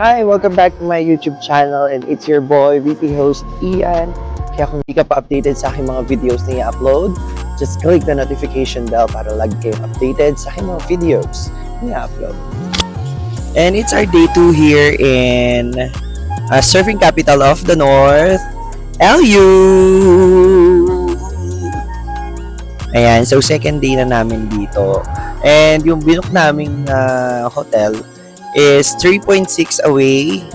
Hi! Welcome back to my YouTube channel and it's your boy, VP host Ian. Kaya kung hindi ka pa updated sa aking mga videos na i-upload, just click the notification bell para lagi kayong updated sa aking mga videos na i-upload. And it's our day 2 here in surfing capital of the North, LU! Ayan, so second day na namin dito. And yung binook naming hotel is 3.6 away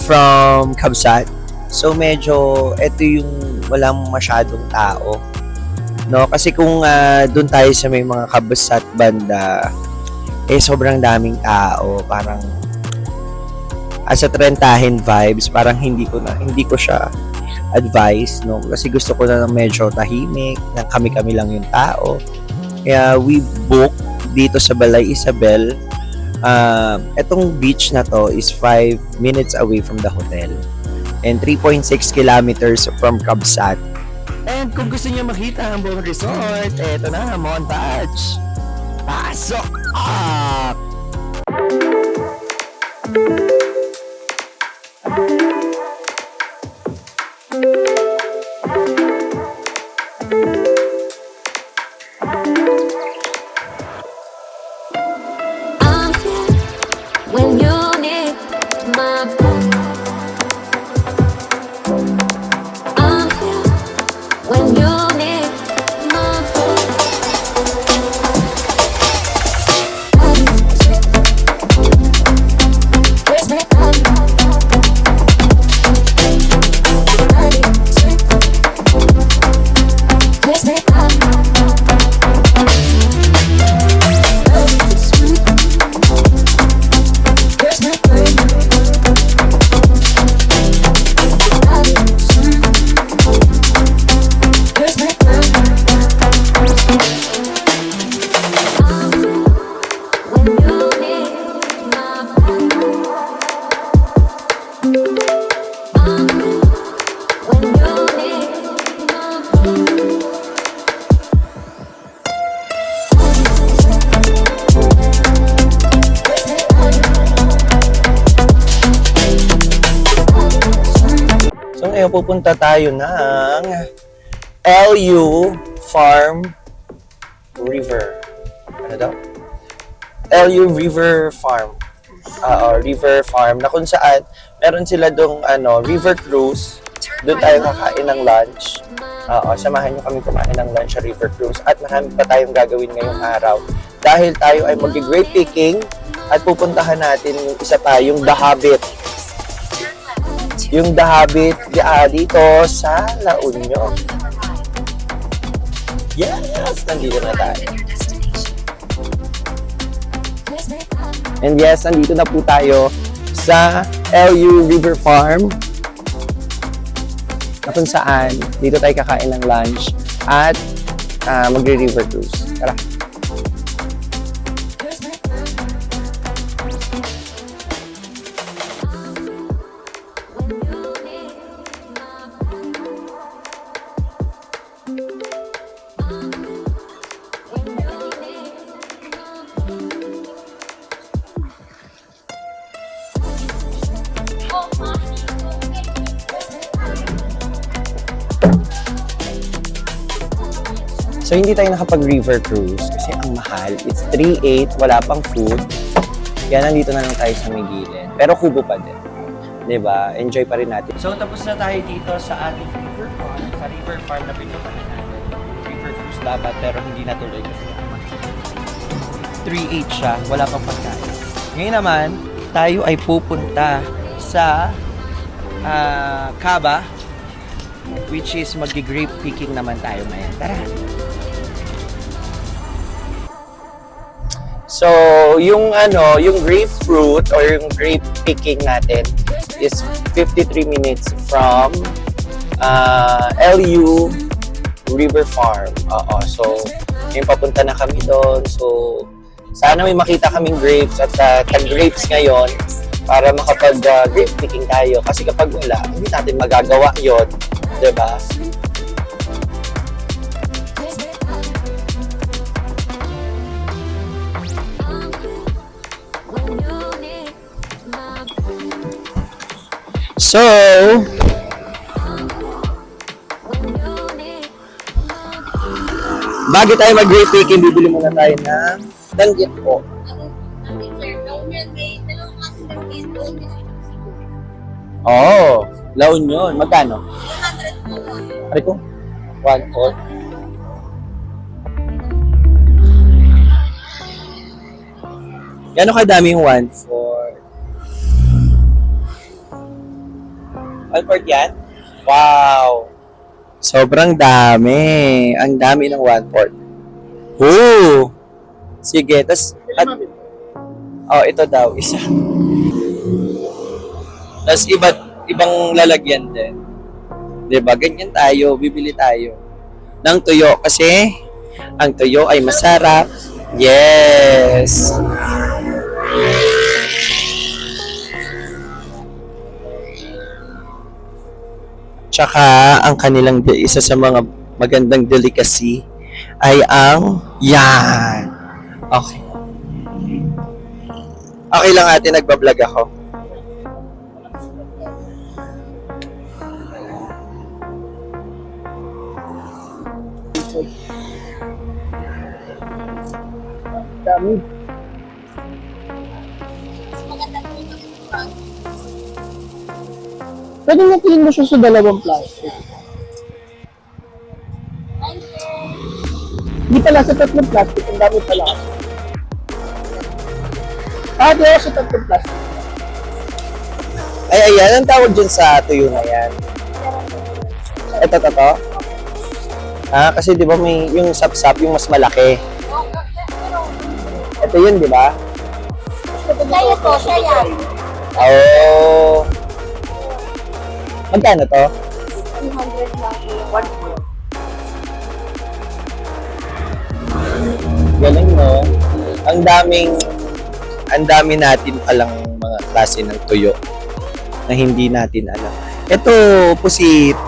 from Kabsat. So medyo ito yung walang masyadong tao. No, kasi kung doon tayo sa may mga Kabsat banda sobrang daming tao, parang as a Trentahin vibes, parang hindi ko siya advice, no, kasi gusto ko na ng medyo tahimik, nang kami-kami lang yung tao. Kaya we book dito sa Balay Isabel. Etong beach na to is 5 minutes away from the hotel and 3.6 kilometers from Kabsat. And kung gusto niyo makita ang buong resort, eto na, montage! Pasok! When you need my book, I'm here. When you need my book, where's my book? Where's my So ngayon pupunta tayo ng LU Farm River. Ano daw? LU River Farm. River Farm na kung saan meron sila dong river cruise. Doon tayo kakain ng lunch. Samahan nyo kami kumain ng lunch sa river cruise at marami pa tayong gagawin ngayong araw. Dahil tayo ay mag-grape picking at pupuntahan natin yung isa pa, yung The Habit. Yung The Habit dito sa La Union. Yes! Nandito na tayo. And yes, nandito na po tayo sa LU River Farm na kung saan dito tayo kakain ng lunch at magre-river cruise. Tara! So, hindi tayo nakapag-river cruise kasi ang mahal. It's 3.8, wala pang food. Kaya nandito na lang tayo sa may gilid. Pero kubo pa din. Diba? Enjoy pa rin natin. So, tapos na tayo dito sa ating river farm. Sa river farm na pinupunta natin. River cruise dapat pero hindi natuloy kasi 3.8 siya, wala pang pagkain. Ngayon naman, tayo ay pupunta sa Kaba, which is mag-grape picking naman tayo ngayon. Tara! So, yung grapefruit or yung grape picking natin is 53 minutes from LU River Farm. So, yung papunta na kami doon. So, sana may makita kaming grapes at tag-grapes ngayon para makapag-grape picking tayo. Kasi kapag wala, hindi natin magagawa yon, diba? So, bago tayo mag-grape picking, bibili muna tayo ng danggit po. Oo, La Union. Magkano? 100 po. Ano ko? 1/4. Gano'n kadami yung 1/4? 1/4 yan? Wow! Sobrang dami. Ang dami ng 1/4. Oo! Sige, tas... ito daw, isa. Tas ibang lalagyan din. 'Di ba? Ganyan tayo, bibili tayo ng tuyo kasi ang tuyo ay masarap. Yes. Tsaka ang kanilang isa sa mga magandang delicacy ay ang yan. Okay. Okay lang ate, nagbablog ako. Dami. Pwede natin mo siya sa dalawang plastic. Hindi pala sa tatlong plastic, ang dami pala. Di ako sa tatlong plastic. Ay, ayan. Ang tawag dyan sa tuyo na yan. Ito. Kasi di ba may yung sap-sap, yung mas malaki. Ito yun, di ba? Kaya po, siya yan. Oh. Magkano to? 100 lang. Galing, no? Ang dami natin palang mga klase ng tuyo na hindi natin alam. Ito, pusit.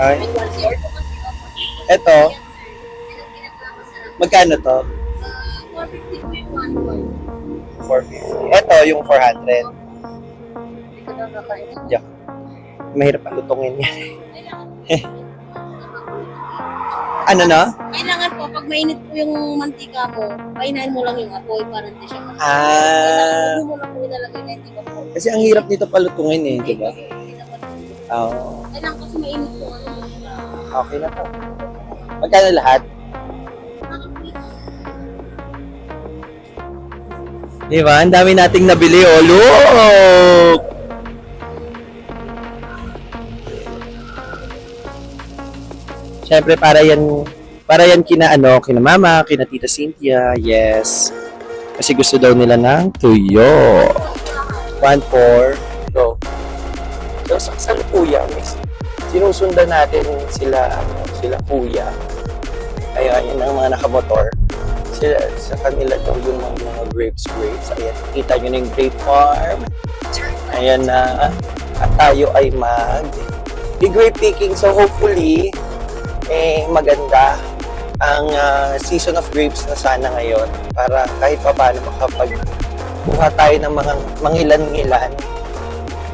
Ay, ito. Magkano to? 450. Ito, yung 400. Diyak. Mahirap ang lutungin yan. Ano no? Kailangan po, pag mainit po yung mantika mo, painahin mo lang yung apoy para hindi siya masarap. Ah. Kailangan mo lang po ilalagay na hindi ka po. Kasi ang hirap nito palutungin eh, di ba? Oo. Kailangan kasi mainit po ano. Okay na to. Magkano lahat? Di ba? Ang dami nating nabili. Oh, look! Siyempre, para yan kina mama, kina tita Cynthia. Yes. Kasi gusto daw nila ng tuyo. 1/4. Go. So, sa kuya, miss. Sinusundan natin sila kuya. Ayan, yun ang mga nakamotor. Sila, sa kanila daw yung mga grapes. Ayan, kita nyo na yung grape farm. Ayan na. At tayo ay grape picking. So, hopefully, maganda ang season of grapes na sana ngayon para kahit pa paano makapagbuha tayo ng mga mangilan-ngilan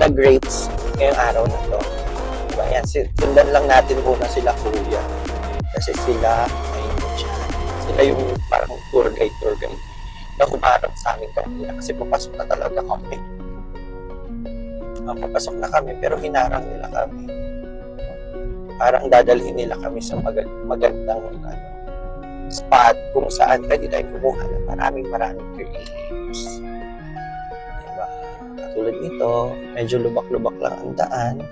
na grapes ngayong araw na to. Diba? Yan, sundan lang natin muna sila kuya kasi sila sila yung parang tour guide na humarap sa amin kanina kasi papasok na talaga kami. Papasok na kami pero hinarang nila kami. Parang dadalhin nila kami sa magandang spot kung saan pwede tayo kumuha ng maraming grapes. Diba? Katulad nito, medyo lubak-lubak lang ang daan.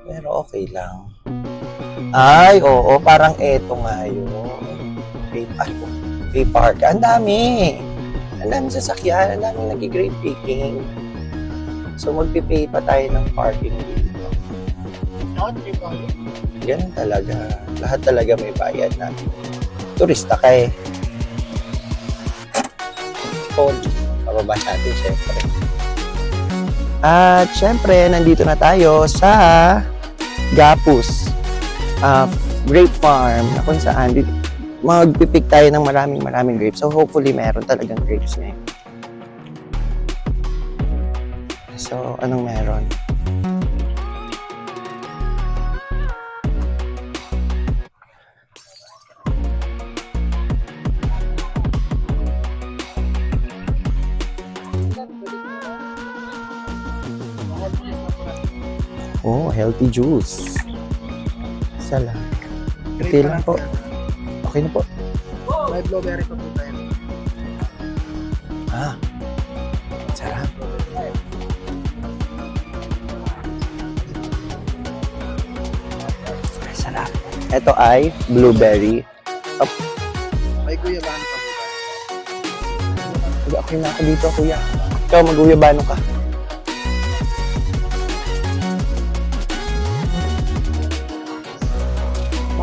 Pero okay lang. Ay, oo, parang eto nga yun. Vape park. Ang dami! Ang dami sasakyan, ang dami nag-grape picking. So, magpipay pa tayo ng parking dito. Ganun talaga. Lahat talaga may bayad natin. Turista ka eh. Phone. Pababa natin syempre. At syempre, nandito na tayo sa Gapus Grape Farm na kung saan magpipick tayo ng maraming grapes. So hopefully meron talagang grapes ngayon. So, anong meron? Oh, healthy juice. Isa lang. Okay lang po. Okay na po. May blueberry pa po tayo. Ah, sarap. Sarap. Ito ay blueberry. May guyabano pa po tayo. Okay na ako dito, kuya. Ikaw, mag-uyabano ka.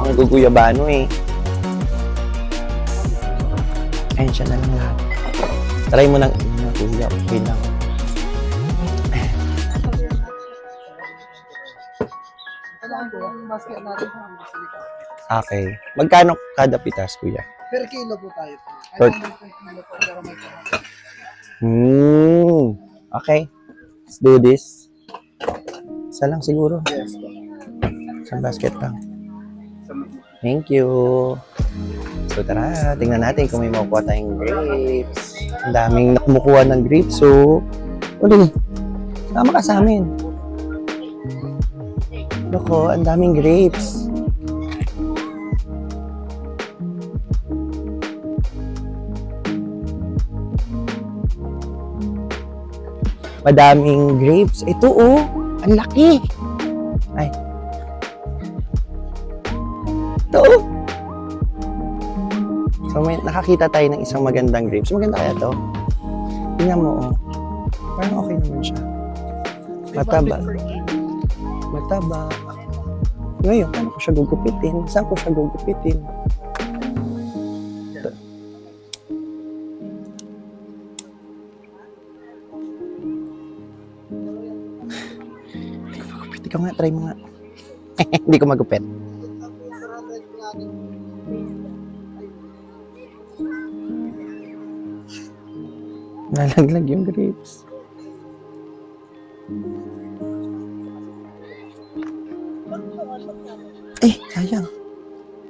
Naguguyabano eh. Ayun siya na lang lahat. Try mo ng kuya. Okay lang. Kailangan po, yung basket natin po ang gusto nito. Okay. Magkano kada pitas, kuya? Per kilo po tayo. Per- Kailangan per kilo po, pero may kahapon. Okay. Let's do this. Isa lang siguro. Yes po. Isang basket lang. Sa Thank you. So tara, tingnan natin kung may makukuha tayong grapes. Ang daming nakumukuha ng grapes. So, uli, sama ka sa amin. Loko, ang daming grapes. Madaming grapes. Ito oh, ang laki. Ay. Ito oh. So may nakakita tayo ng isang magandang grapes. Maganda kaya to? Tingnan mo oh. Parang okay naman siya. Mataba. Mataba. Ngayon, paano ko siya gugupitin? Saan ko siya gugupitin? Ito. Hindi ko magupit. Ikaw nga, try mo nga. Hindi ko magupit. Nalaglag yung grapes. Eh, sayang.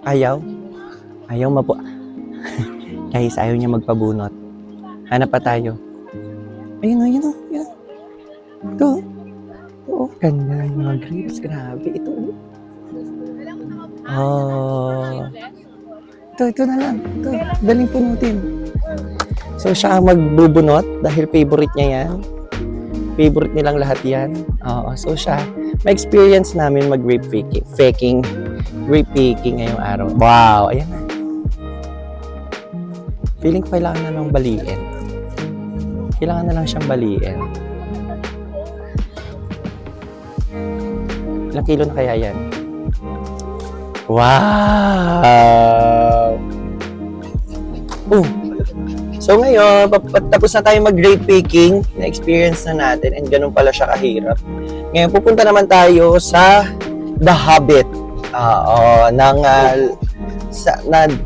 Ayaw? Ayaw mapu... Guys, ayaw niya magpabunot. Hanap pa tayo. Ayun o, ayun o. Ayun. Ito. Oo, ganda yung mga grapes. Grabe. Ito. Oh. Ito na lang. Ito. Daling punutin. So, siya ang magbubunot dahil favorite niya yan. Favorite nilang lahat yan. Oo. So, siya. Ma-experience namin mag-grape picking. Grape picking ngayong araw. Wow! Ayan na. Feeling ko kailangan na lang baliin. Kailangan na lang siyang baliin. Ilang kilo na kaya yan? Wow! Oh! So ngayon, tapos na tayo mag-grape picking, na-experience na natin, and ganun pala siya kahirap. Ngayon, pupunta naman tayo sa The Hobbit.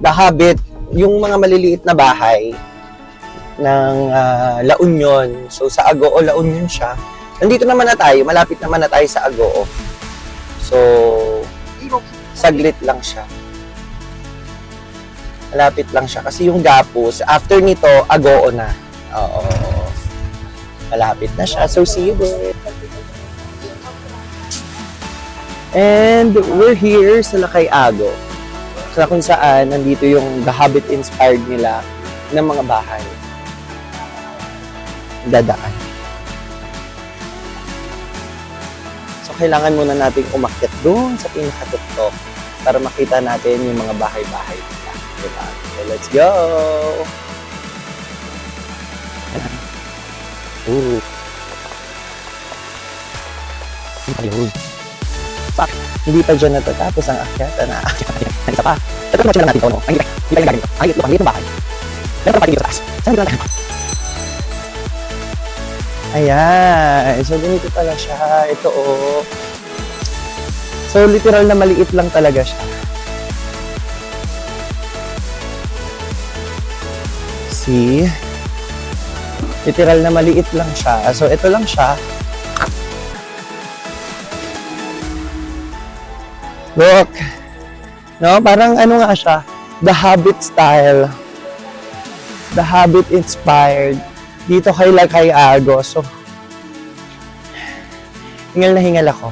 The Hobbit, yung mga maliliit na bahay ng La Union. So sa Agoo, La Union siya. Nandito naman na tayo, malapit naman na tayo sa Agoo. So, saglit lang siya. Malapit lang siya. Kasi yung Gapus, after nito, Agoo na. Oo. Malapit na siya. So, see you there. And we're here sa Lakay Ago. Sa kung saan, nandito yung The Hobbit inspired nila ng mga bahay. Dadaan. So, kailangan muna nating umakyat doon sa pinakatuktok para makita natin yung mga bahay-bahay nila. Diba? So, let's go! Ooh. Ayun. Pak, hindi pa dyan natatapos ang akyatan na aakyat. Isa pa. Ito na natin ito, no? Ang hindi pa yung gagawin. Ang hindi yung bahay. Meron pa dito sa taas. Saan dito natin? Ayan. So, ganito pala siya. Ito, oh. So, literal na maliit lang talaga siya. See? Literal na maliit lang siya. So, ito lang siya. Look. No, parang ano nga siya, The Hobbit style. The Hobbit inspired. Dito kay Lakay Agos. So, hingal na hingal ako.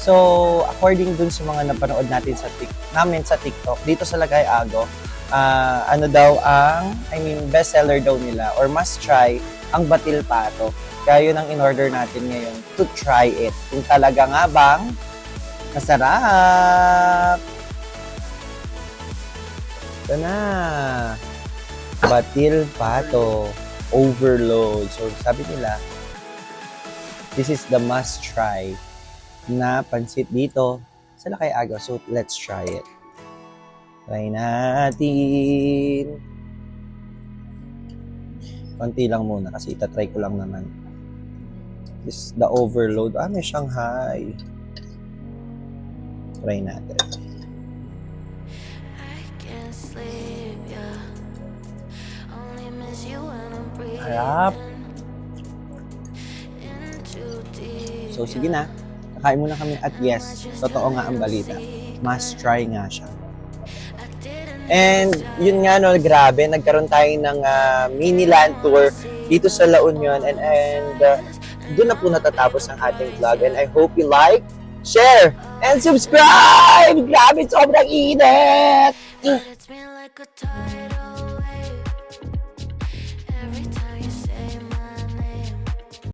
So, according dun sa mga napanood natin namin sa TikTok, dito sa Lagay Ago, ano daw bestseller daw nila or must try ang batil pato. Kaya yun ang in-order natin ngayon to try it. Kung talaga nga bang masarap. Ito na. Batil pato. Overload. So, sabi nila, this is the must try na pansit dito sa Lakay Ago. So, let's try it. Try natin. Konti lang muna kasi itatry ko lang naman. This is the overload. May Shanghai. Try natin. Harap. So, sige na. Kakain muna kami at yes, totoo nga ang balita. Must try nga siya. And yun nga no, grabe, nagkaroon tayo ng mini land tour dito sa La Union and doon na po natatapos ang ating vlog and I hope you like, share, and subscribe! Grabe, sobrang init! It's been like a tide.